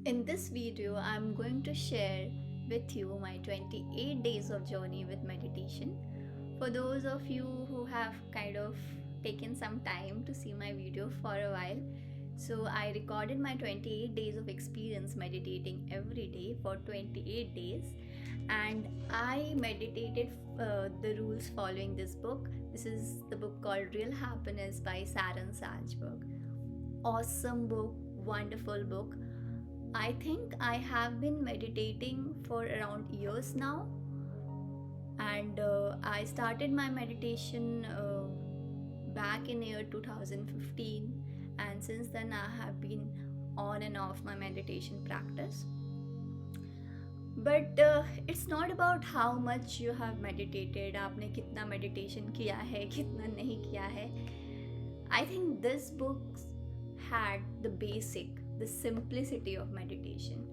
In this video, I'm going to share with you my 28 days of journey with meditation. For those of you who have kind of taken some time to see my video for a while, so I recorded my 28 days of experience meditating every day for 28 days, and I meditated the rules following this book. This is the book called Real Happiness by Sharon Salzberg. Awesome book, wonderful book. I think I have been meditating for around years now, and I started my meditation back in year 2015, and since then I have been on and off my meditation practice. But it's not about how much you have meditated, आपने कितना meditation किया है, कितना नहीं किया है. I think this book had the basic, the simplicity of meditation,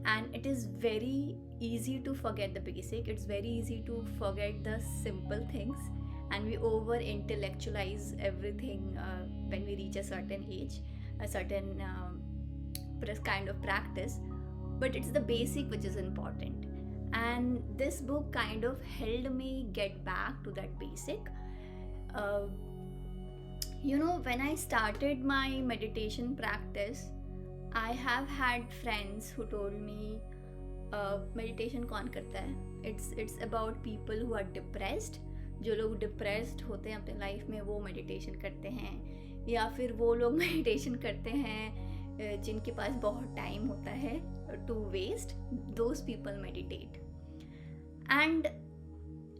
and it is very easy to forget the basic. It's very easy to forget the simple things, and we over intellectualize everything when we reach a certain age, a certain kind of practice. But it's the basic which is important, and this book kind of helped me get back to that basic. uh, when I started my meditation practice, I have had friends who told me, meditation कौन करता है. It's about people who are depressed. जो लोग depressed होते हैं अपने life में वो मेडिटेशन करते हैं, या फिर वो लोग मेडिटेशन करते हैं जिनके पास बहुत टाइम होता है to waste. Those people meditate. And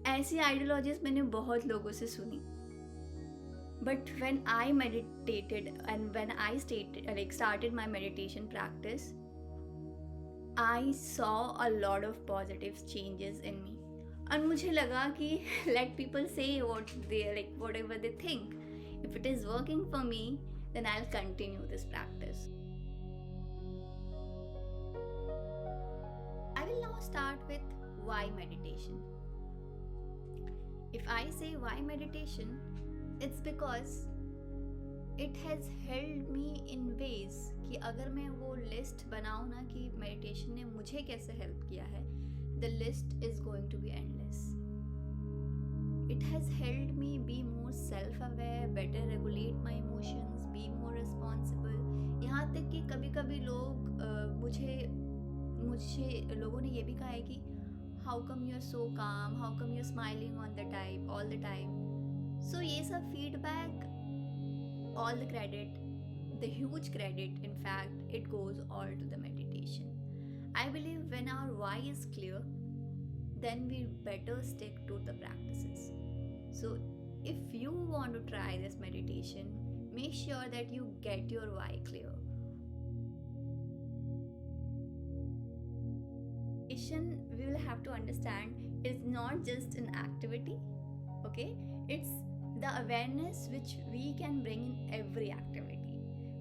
ऐसी आइडियोलॉजीज मैंने बहुत लोगों से सुनी. But when I meditated and when I started my meditation practice, I saw a lot of positive changes in me. And मुझे लगा कि let people say whatever they think. If it is working for me, then I'll continue this practice. I will now start with why meditation. If I say why meditation, it's because it has helped me in ways कि अगर मैं वो list बनाऊँ ना कि meditation ने मुझे कैसे हेल्प किया है, the list is going to be endless. It has helped me be more self-aware, better regulate my emotions, be more responsible. यहाँ तक कि कभी कभी मुझे लोगों ने ये भी कहा है कि how come you're so calm, how come you're smiling all the time. So ये सब feedback, all the credit, the huge credit, in fact, it goes all to the meditation. I believe when our why is clear, then we better stick to the practices. So if you want to try this meditation, make sure that you get your why clear. Meditation, we will have to understand, is not just an activity, okay? It's the awareness which we can bring in every activity.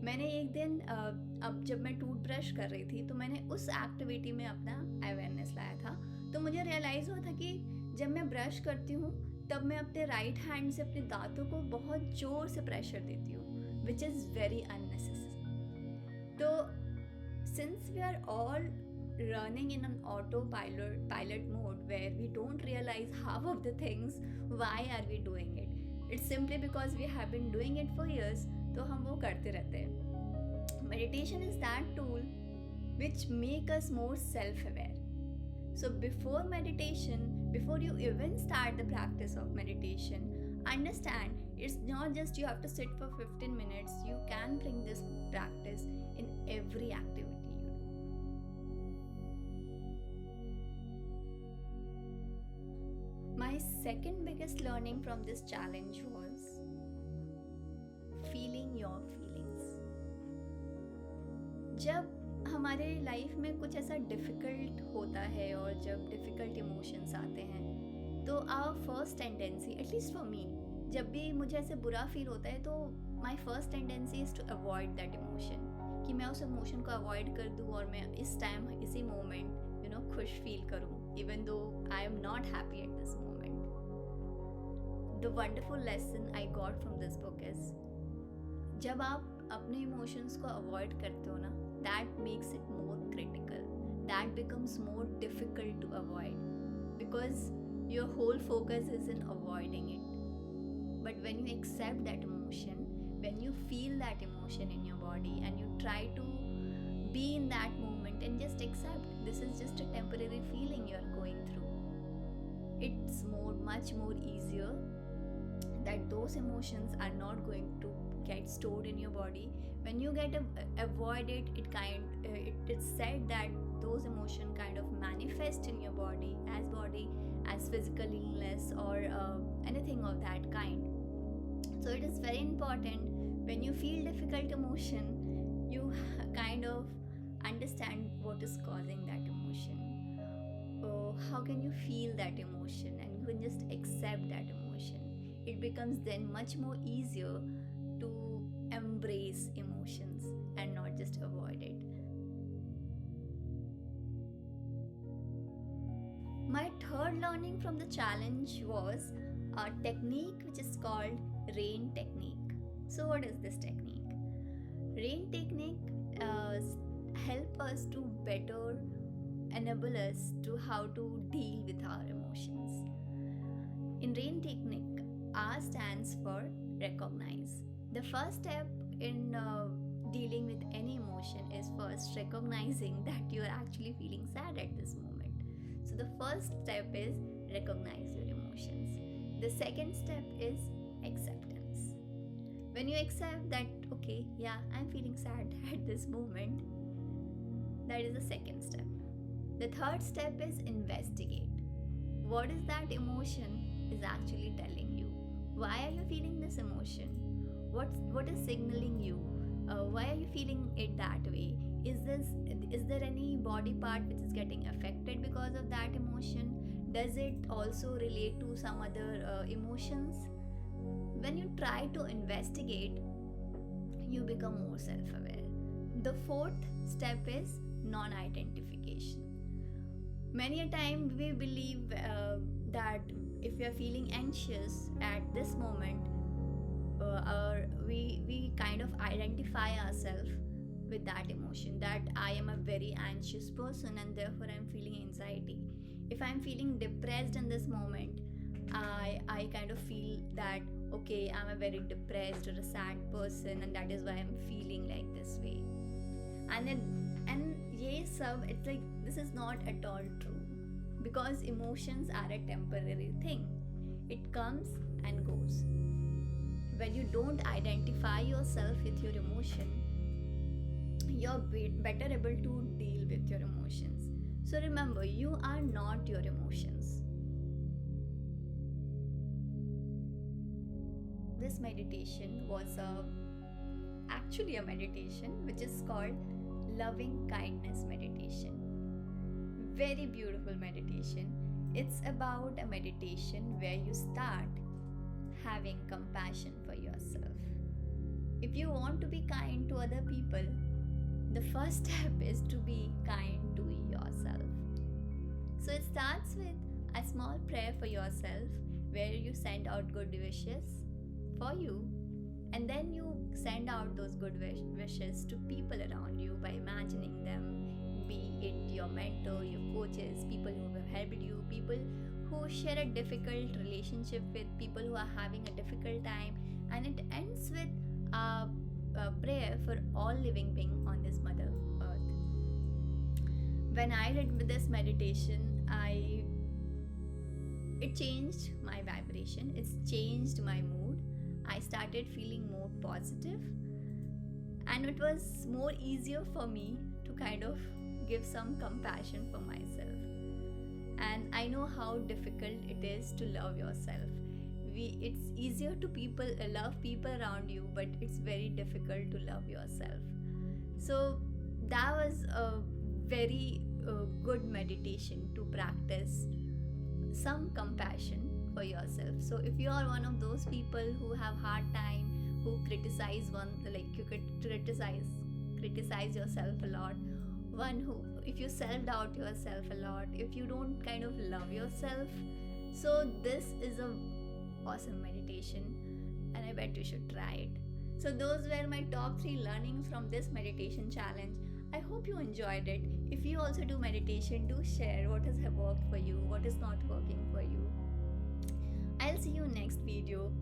मैंने एक दिन अब जब मैं toothbrush कर रही थी तो मैंने उस एक्टिविटी में अपना अवेयरनेस लाया था. तो मुझे रियलाइज़ हुआ था कि जब मैं ब्रश करती हूँ तब मैं अपने राइट हैंड से अपने दांतों को बहुत ज़ोर से प्रेशर देती हूँ, विच इज़ वेरी अननेसेसरी. तो since we are all running in an autopilot mode where we don't realize half of the things, why are we doing it? It's simply because we have been doing it for years, तो हम वो करते रहते हैं. Meditation is that tool which make us more self-aware. So before meditation, before you even start the practice of meditation, understand it's not just you have to sit for 15 minutes. You can bring this practice in every activity. My second biggest learning from this challenge was feeling your feelings. जब हमारे life में कुछ ऐसा difficult होता है और जब difficult emotions आते हैं तो our first tendency, at least for me, जब भी मुझे ऐसे बुरा फील होता है तो my first tendency is to avoid that emotion, कि मैं उस इमोशन को अवॉइड कर दूँ और मैं इस टाइम इसी मोमेंट खुश फील करूँ, even though I am not happy at this moment. The wonderful lesson I got from this book is, जब आप अपने इमोशंस को अवॉइड करते हो ना that makes it more critical. That becomes more difficult to avoid because your whole focus is in avoiding it. But when you accept that emotion, when you feel that emotion in your body and you try to be in that moment and just accept this is just a temporary feeling you are going through, it's much more easier that those emotions are not going to get stored in your body. When you get avoid it, it's said that those emotions kind of manifest in your body as physical illness or anything of that kind. So it is very important when you feel difficult emotion, you kind of understand what is causing that emotion. How can you feel that emotion, and you can just accept that emotion. It becomes then much more easier to embrace emotions and not just avoid it. My third learning from the challenge was a technique which is called RAIN technique. So what is this technique? RAIN technique help us to better enable us to how to deal with our emotions. In RAIN technique, R stands for recognize. The first step in dealing with any emotion is first recognizing that you are actually feeling sad at this moment. So the first step is recognize your emotions. The second step is acceptance. When you accept that, okay, yeah, I'm feeling sad at this moment, that is the second step. The third step is investigate. What is that emotion is actually telling you? Why are you feeling this emotion? What is signaling you? Why are you feeling it that way? Is there any body part which is getting affected because of that emotion? Does it also relate to some other emotions? When you try to investigate, you become more self-aware. The fourth step is non-identification. Many a time we believe that if we are feeling anxious at this moment, or we kind of identify ourselves with that emotion, that I am a very anxious person and therefore I'm feeling anxiety. If I'm feeling depressed in this moment, I kind of feel that okay, I'm a very depressed or a sad person and that is why I'm feeling like this way. And yes, it's like this is not at all true, because emotions are a temporary thing. It comes and goes. When you don't identify yourself with your emotion, you're better able to deal with your emotions. So remember, you are not your emotions. This meditation was actually a meditation which is called loving kindness meditation. Very beautiful meditation. It's about a meditation where you start having compassion for yourself. If you want to be kind to other people, the first step is to be kind to yourself. So it starts with a small prayer for yourself where you send out good wishes for you, and then you send out those good wishes to people around you by imagining them, be it your mentor, your coaches, people who have helped you, people who share a difficult relationship with, people who are having a difficult time. And it ends with a prayer for all living beings on this mother earth. When I did this meditation, it changed my vibration, it's changed my mood. I started feeling more positive, and it was more easier for me to kind of give some compassion for myself. And I know how difficult it is to love yourself. It's easier to love people around you, but it's very difficult to love yourself. So that was a very good meditation to practice some compassion for yourself. So if you are one of those people who have hard time, who criticize you could criticize yourself a lot, one who, if you self-doubt yourself a lot, if you don't kind of love yourself, so this is a awesome meditation and I bet you should try it. So those were my top 3 learnings from this meditation challenge. I hope you enjoyed it. If you also do meditation, do share what has worked for you, what is not working for you. I'll see you next video.